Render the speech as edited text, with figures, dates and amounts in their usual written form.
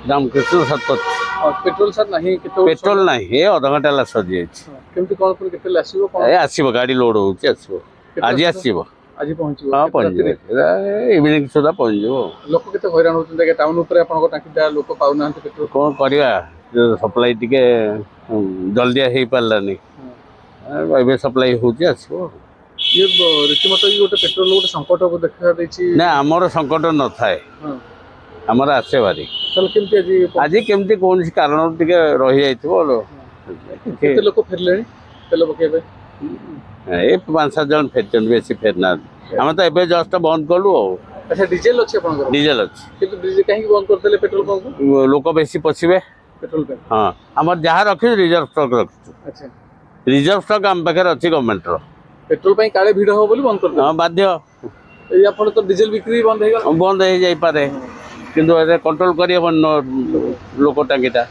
Ramakrishna Shatapatha petrol sir नहीं petrol ना ये अध घंटा ला सजी केमती कौन पुणी केते आसीबो कोन आसो गाड़ी लोड हो आज आसो आज पहुंचबो हाँ पहुंच इवनिंग सुधा पहुंच लोक केते हैरान होतन टाउन ऊपर आपन टाकी लोक पाउना पेट्रोल कौन करवा सप्लाई टिके जल्दी हो पारानी एवं सप्लाई होची आसो ये रीतिमत ये गोटे पेट्रोल गोटे संकट को देखा देछि ना आमर संकट न थाए आमर आसे बारी तल केमती आज आज केमती कौन कारण टिके रही जाइथिबो केते लोक फेरले तेल पकेबे ए 5-7 जन फेरचन बेसी फेरना आम तो एबे जस्ट बंद कलु अच्छा डीजल अछि आपन डीजल अच्छी किंतु डीजल काहे बंद करतेले पेट्रोल पंप लोक बेसी पशिबे पेट्रोल पे हाँ आमर जहाँ रखी रिजर्व स्टॉक रखु अच्छा रिजर्व स्टॉक आम पाखे अच्छी गवर्नमेंट रो पेट्रोल पे काले भिड़ हो बोली बंद कर हाँ बाध्य ए आपण तो डीजल बिक्री बंद हो गला बंद हो जाई पारे किंतु कंट्रोल करी लोक टांगीटा